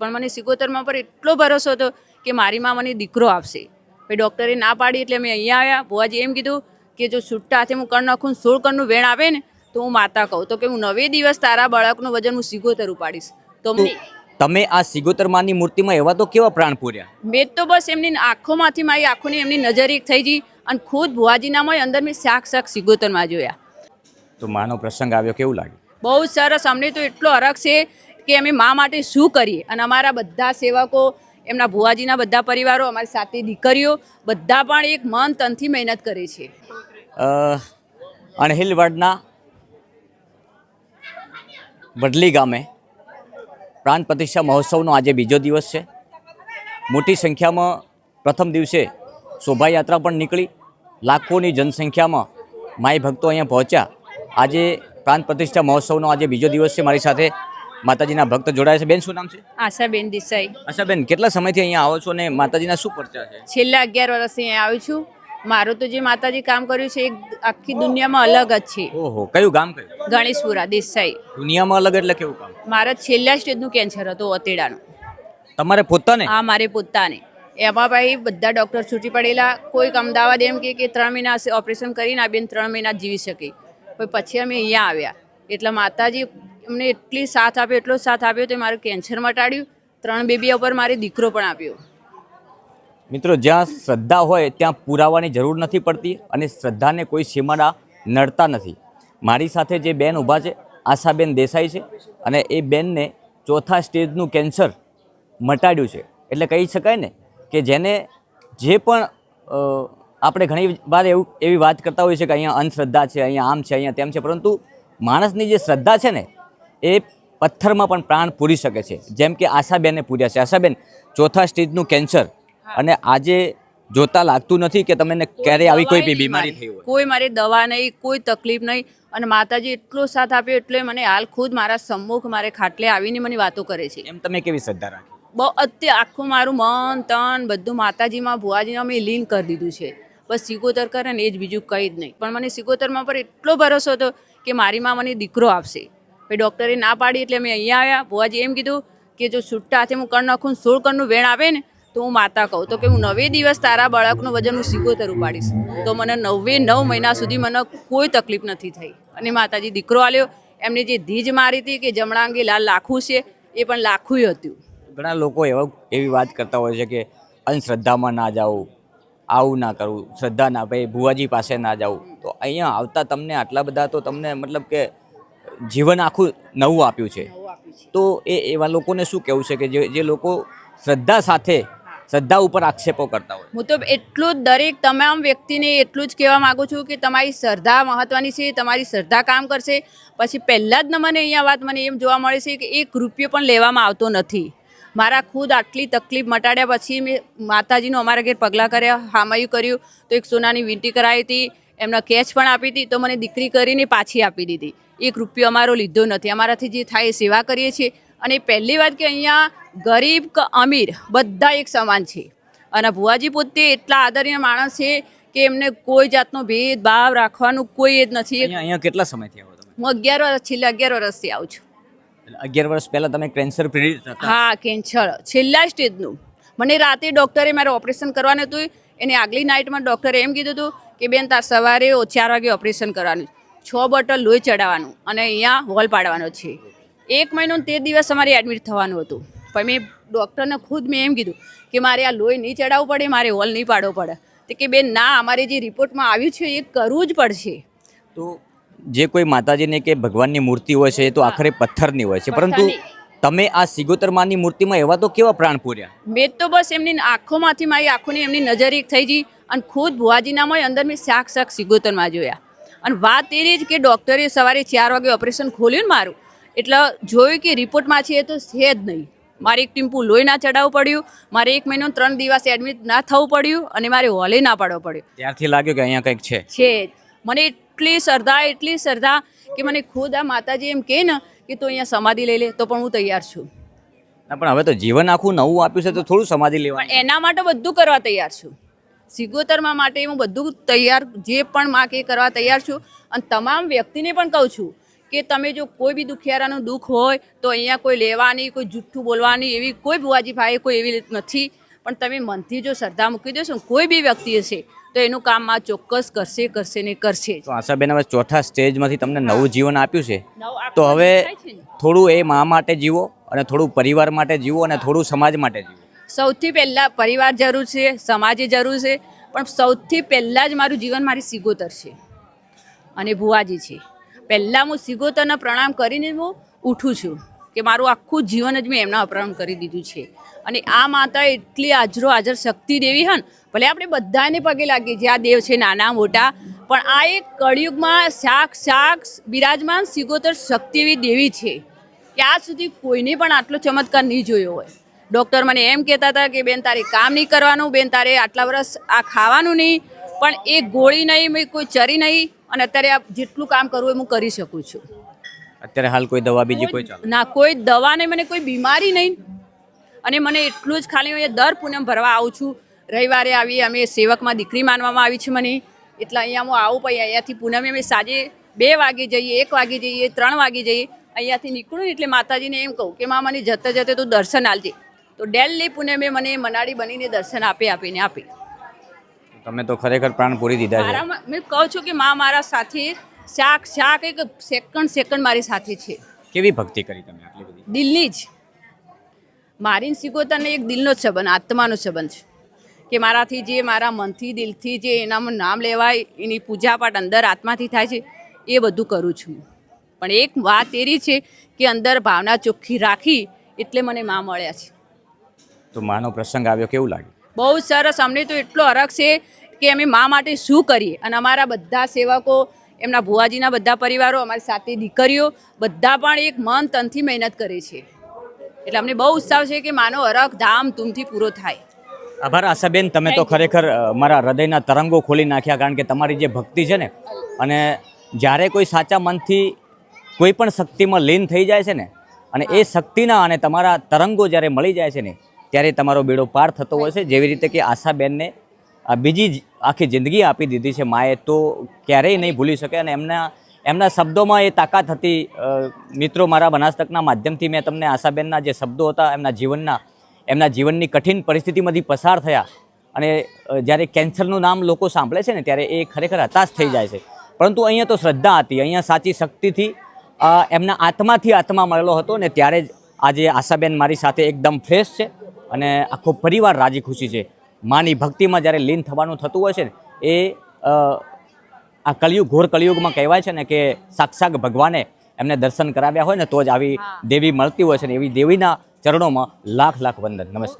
પણ મને સિકોતરમાં પર એટલો ભરોસો હતો કે મારી માં મને દીકરો આપશે. પછી ડૉક્ટરે ના પાડી એટલે અમે અહીંયા આવ્યા. ભુવાજી એમ કીધું કે જો છૂટા હાથે હું કરી નાખું 16 કણનું વેણ આવે ને તો હું માતા કહું તો કે હું 9 દિવસ તારા બાળકનું વજન હું સિકોતર ઉપાડીશ. તો તમે આ સિગોતર માની મૂર્તિમાં એવા તો કેવા પ્રાણ પૂર્યા? મેં તો બસ એમની આંખોમાંથી મારી આંખોની એમની નજર એક થઈ ગઈ અને ખુદ ભુવાજીનામાં અંદર મેં શાક સિગોતરમાં જોયા. તો માનો પ્રસંગ આવ્યો, કેવું લાગ્યું? બહુ જ સરસ. અમને તો એટલો હરખ છે કે અમે મા માટે શું કરીએ. અને અમારા બધા સેવકો, એમના ભુવાજીના બધા પરિવારો, અમારી સાથે દીકરીઓ બધા પણ એક મન તનથી મહેનત કરે છે. અણહિલવાડના વડલી ગામે પ્રાણ પ્રતિષ્ઠા મહોત્સવનો આજે બીજો દિવસ છે. મોટી સંખ્યામાં પ્રથમ દિવસે શોભાયાત્રા પણ નીકળી. લાખોની જનસંખ્યામાં માઈ ભક્તો અહીંયા પહોંચ્યા. આજે પ્રાણ પ્રતિષ્ઠા મહોત્સવનો આજે બીજો દિવસ છે. મારી સાથે માતાજીના ભક્ત જોડાયા છે. બેન, શું નામ છે? આશાબેન દેસાઈ. આશાબેન, કેટલા સમયથી અહીંયા આવો છો અને માતાજીના શું પરચા છે? છેલ્લા 11 વર્ષથી અહીંયા આવું છું. મારું તો જે માતાજી કામ કર્યું છે એ આખી દુનિયામાં અલગ જ છે. ઓહો, કયું ગામ કયું? ગણેશપુરા દેસાઈ. દુનિયામાં અલગ એટલે કેવું કામ? મારા છેલ્લા સ્ટેજનું કેન્સર હતું, અતેડાનું. તમારે પોતાને? હા, મારે પોતાને. એમાં ભાઈ બધા ડૉક્ટર છૂટી પડેલા. કોઈક અમદાવાદ એમ કે 3 મહિના ઓપરેશન કરીને આ બેન 3 મહિના જીવી શકે. પછી અમે અહીંયા આવ્યા એટલે માતાજી અમને એટલી સાથ આપ્યો, એટલો સાથ આપ્યો તો મારું કેન્સર મટાડ્યું. 3 બેબી ઉપર મારે દીકરો પણ આપ્યો. મિત્રો, જ્યાં શ્રદ્ધા હોય ત્યાં પુરાવાની જરૂર નથી પડતી અને શ્રદ્ધાને કોઈ સીમાડા નડતા નથી. મારી સાથે જે બેન ઊભા છે, આશાબેન દેસાઈ છે, અને એ બેનને 4થા સ્ટેજનું કેન્સર મટાડ્યું છે. એટલે કહી શકાય ને કે જેને જે પણ આપણે ઘણી વાર એવી વાત કરતા હોઈએ છીએ કે અહીંયા અંધશ્રદ્ધા છે, અહીંયા આમ છે, અહીંયા તેમ છે, પરંતુ માણસની જે શ્રદ્ધા છે ને એ પથ્થરમાં પણ પ્રાણ પૂરી શકે છે, જેમ કે આશાબેને પૂર્યા છે. આશાબેન, 4થા સ્ટેજનું કેન્સર, અને આજે જોતા લાગતું નથી કે તમને ક્યારે આવી કોઈ બીમારી થઈ હોય. કોઈ મારે દવા નહીં, કોઈ તકલીફ નહીં. અને માતાજી એટલો સાથ આપ્યો એટલે મને હાલ ખુદ મારા સમ્મુખ મારે ખાટલે આવીને મને વાતો કરે છે. એમ તમે કેવી શ્રદ્ધા રાખી? બહુ અત્યારે આખું મારું મન તન બધું માતાજીમાં ભુવાજીમાં મેં લીન કરી દીધું છે. બસ સિકોતર કરે ને એ જ, બીજું કંઈ જ નહીં. પણ મને સિકોતરમાં પર એટલો ભરોસો હતો કે મારી માં મને દીકરો આપશે. પછી ડૉક્ટરે ના પાડી એટલે અમે અહીંયા આવ્યા. ભુવાજી એમ કીધું કે જો છૂટા હાથે હું કરી નાખું 16 કણનું વેણ આવે ને તો હું માતા કહું તો કે હું 9 દિવસ તારા બાળકનું વજન હું સિકોતર ઉપાડીશ. તો મને 9 મહિના સુધી મને કોઈ તકલીફ નથી થઈ. અને માતાજી દીકરો આલ્યો. એમને જે ધીજ મારી હતી કે જમણા અંગે લાલ લાખું છે, એ પણ લાખું હતું. ઘણા લોકો એવી વાત કરતા હોય છે કે અંધશ્રદ્ધામાં ના જાવું, આવું ના કરવું, શ્રદ્ધા ના, ભાઈ ભુવાજી પાસે ના જાવું. તો અહીંયા આવતા તમને આટલા બધા, તો તમને મતલબ કે જીવન આખું નવું આપ્યું છે. તો એવા લોકોને શું કહેવું છે કે જે લોકો શ્રદ્ધા સાથે શ્રદ્ધા ઉપર આક્ષેપો કરતા હોય? હું તો એટલું જ દરેક તમામ વ્યક્તિને એટલું જ કહેવા માગું છું કે તમારી શ્રદ્ધા મહત્વની છે. તમારી શ્રદ્ધા કામ કરશે. પછી પહેલાં જ મને અહીંયા વાત મને એમ જોવા મળે છે કે 1 રૂપિયો પણ લેવામાં આવતો નથી. મારા ખુદ આટલી તકલીફ મટાડ્યા પછી મેં માતાજીનું અમારા ઘેર પગલાં કર્યા, હામાયું કર્યું. તો એક સોનાની વીંટી કરાવી હતી, એમના કેચ પણ આપી હતી. તો મને દીકરી કરીને પાછી આપી દીધી. 1 રૂપિયો અમારો લીધો નથી. અમારાથી જે થાય એ સેવા કરીએ છીએ. અને પહેલી વાત કે અહીંયા ગરીબ કે અમીર બધા એક સમાન છે. અને ભુવાજી પોતે એટલા આદરણીય માણસ છે કે એમને કોઈ જાતનો ભેદભાવ રાખવાનું કોઈ જ નથી. અહીંયા કેટલા સમયથી આવો તમે? હું 11 વર્ષ, છેલ્લા 11 વર્ષથી આવું છું. 11 વર્ષ પહેલા તમે કેન્સર પીડિત હતા? હા, કેન્સર છેલ્લા સ્ટેજનું. મને રાતે ડૉક્ટરે મારે ઓપરેશન કરવાનું હતું. એને આગલી નાઇટમાં ડૉક્ટરે એમ કીધું હતું કે બેન તાર સવારે 4 વાગે ઓપરેશન કરવાનું, 6 બોટલ લોહી ચડાવવાનું અને અહીંયા હોલ પાડવાનો છે. 1 મહિનો 13 દિવસ અમારે એડમિટ થવાનું હતું. પણ મેં ડૉક્ટરને ખુદ મેં એમ કીધું કે મારે આ લોહી નહીં ચડાવવું પડે, મારે હોલ નહીં પાડવો પડે. તો કે બેન ના, અમારે જે રિપોર્ટમાં આવ્યું છે એ કરવું જ પડશે. તો જે કોઈ માતાજીને કે ભગવાનની મૂર્તિ હોય છે એ તો આખરે પથ્થરની હોય છે, પરંતુ તમે આ સિગોતર માની મૂર્તિમાં એવા તો કેવા પ્રાણ પૂર્યા? મેં તો બસ એમની આંખોમાંથી મારી આંખોની એમની નજર એક થઈ ગઈ અને ખુદ ભુવાજીનામાં અંદર મેં શાક સિગોતરમાં જોયા. અને વાત એ જ કે ડૉક્ટરે સવારે 4 વાગે ઓપરેશન ખોલ્યું ને મારું, એટલે જોયું કે રિપોર્ટમાં છે એ તો છે જ નહીં. મારે 1 ટીમ્પુ લોહી ના ચડાવવું પડ્યું, મારે 1 મહિનો 3 દિવસ એડમિટ ના થવું પડ્યું, અને મારે હોલે ના પાડવો પડ્યો. ત્યારથી લાગ્યું કે અહીંયા કંઈક છે. મને એટલી શ્રદ્ધા કે મને ખુદ આ માતાજી એમ કહે ને કે તું અહીંયા સમાધિ લઈ લે તો પણ હું તૈયાર છું. ના, પણ હવે તો જીવન આખું નવું આપ્યું છે તો થોડું સમાધિ લેવાનું. પણ એના માટે બધું કરવા તૈયાર છું. સિગોતરમાં માટે હું બધું તૈયાર, જે પણ માં કે કરવા તૈયાર છું. અને તમામ વ્યક્તિને પણ કહું છું કે તમે જો કોઈ બી દુખિયારાનું દુઃખ હોય તો અહીંયા કોઈ લેવાની, કોઈ જુઠ્ઠું બોલવાની એવી કોઈ ભુવાજી ભાઈ કોઈ એવી રીત નથી. પણ તમે મનથી જો શ્રદ્ધા મૂકી દેશો ને કોઈ બી વ્યક્તિ હશે તો એનું કામ માં ચોક્કસ કરશે ને કરશે જ. તો આશાબેન હવે ચોથા સ્ટેજમાંથી તમને નવું જીવન આપ્યું છે, નવ તો હવે થાય છે ને. થોડું એ મા માટે જીવો અને થોડું પરિવાર માટે જીવો અને થોડું સમાજ માટે જીવો. સૌથી પહેલાં પરિવાર જરૂર છે, સમાજે જરૂર છે, પણ સૌથી પહેલાં જ મારું જીવન મારી સિગોતર છે અને ભુવાજી છે. પહેલાં હું સિગોતરને પ્રણામ કરીને હું ઉઠું છું કે મારું આખું જીવન જ મેં એમના પ્રણામ કરી દીધું છે. અને આ માતા એટલી હાજરો હાજર શક્તિ દેવી હન, ભલે આપણે બધાને પગે લાગીએ જે આ દેવ છે નાના મોટા, પણ આ એક કળિયુગમાં સાક્ષાત બિરાજમાન સિગોતર શક્તિ એવી દેવી છે કે આજ સુધી કોઈને પણ આટલો ચમત્કાર નહીં જોયો હોય. ડૉક્ટર મને એમ કહેતા હતા કે બેન તારે કામ નહીં કરવાનું, બેન તારે આટલા વર્ષ આ ખાવાનું નહીં, પણ એ ગોળી નહીં, મેં કોઈ ચરી નહીં, અને અત્યારે આ જેટલું કામ કરવું એ હું કરી શકું છું. અત્યારે હાલ કોઈ દવા બીજી કોઈ ચાલે? ના, કોઈ દવા નહીં, મને કોઈ બીમારી નહીં. અને મને એટલું જ ખાલી હું દર પૂનમ ભરવા આવું છું. રવિવારે આવી, અમે સેવકમાં દીકરી માનવામાં આવી છે મને, એટલે અહીંયા હું આવું. પછી અહીંયાથી પૂનમે અમે સાંજે 2 વાગે જઈએ, 1 વાગે જઈએ, 3 વાગે જઈએ. અહીંયાથી નીકળું એટલે માતાજીને એમ કહું કે માં મને જતે જતે તું દર્શન આલજે. તો ડેલી પૂનમે મને મનાડી બનીને દર્શન આપી. તમે તો ખરેખર પ્રાણ પૂરી દીધા છે. મારા મેં કહું છું કે માં મારા સાથે શાક એક સેકન્ડ મારી સાથે છે. કેવી ભક્તિ કરી તમે આટલી બધી? દિલની જ. મારી સિગોતરને એક દિલનો જ સંબંધ, આત્માનો સંબંધ છે કે મારાથી જે મારા મનથી દિલથી જે એનામાં નામ લેવાય, એની પૂજાપાઠ અંદર આત્માથી થાય છે, એ બધું કરું છું. પણ એક વાત એવી છે કે અંદર ભાવના ચોખ્ખી રાખી એટલે મને માં મળ્યા છે. તો માનો પ્રસંગ આવ્યો, કેવું લાગ્યું? બહુ જ સરસ. અમને તો એટલો હરખ છે કે અમે મા માટે શું કરીએ. અને અમારા બધા સેવકો, એમના ભુવાજીના બધા પરિવારો, અમારી સાથે દીકરીઓ, બધા પણ એક મન તનથી મહેનત કરે છે. એટલે અમને બહુ ઉત્સાહ છે કે માનો હરખ ધામધૂમથી પૂરો થાય. આભાર આશાબેન, તમે તો ખરેખર મારા હૃદયના તરંગો ખોલી નાખ્યા. કારણ કે તમારી જે ભક્તિ છે ને, અને જ્યારે કોઈ સાચા મનથી કોઈ પણ શક્તિમાં લીન થઈ જાય છે ને, અને એ શક્તિના અને તમારા તરંગો જ્યારે મળી જાય છે ને, ત્યારે તમારો બેડો પાર થતો હોય છે. જેવી રીતે કે આશાબેનને આ બીજી આખી જિંદગી આપી દીધી છે માએ, તો ક્યારેય નહીં ભૂલી શકે. અને એમના શબ્દોમાં એ તાકાત હતી. મિત્રો, મારા બનાસતકના માધ્યમથી મેં તમને આશાબેનના જે શબ્દો હતા એમના જીવનની કઠિન પરિસ્થિતિમાંથી પસાર થયા, અને જ્યારે કેન્સરનું નામ લોકો સાંભળે છે ને ત્યારે એ ખરેખર હતાશ થઈ જાય છે. પરંતુ અહીંયા તો શ્રદ્ધા હતી, અહીંયા સાચી શક્તિથી એમના આત્માથી આત્મા મળેલો હતો ને, ત્યારે જ આજે આશાબેન મારી સાથે એકદમ ફ્રેશ છે અને આખો પરિવાર રાજી ખુશી છે. માની ભક્તિમાં જ્યારે લીન થવાનું થતું હોય છે ને, એ આ કળિયુગ, ઘોર કળિયુગમાં કહેવાય છે ને કે સાક્ષાત ભગવાને એમને દર્શન કરાવ્યા હોય ને તો જ આવી દેવી મળતી હોય છે ને. એવી દેવીના ચરણોમાં લાખ લાખ વંદન. નમસ્કાર.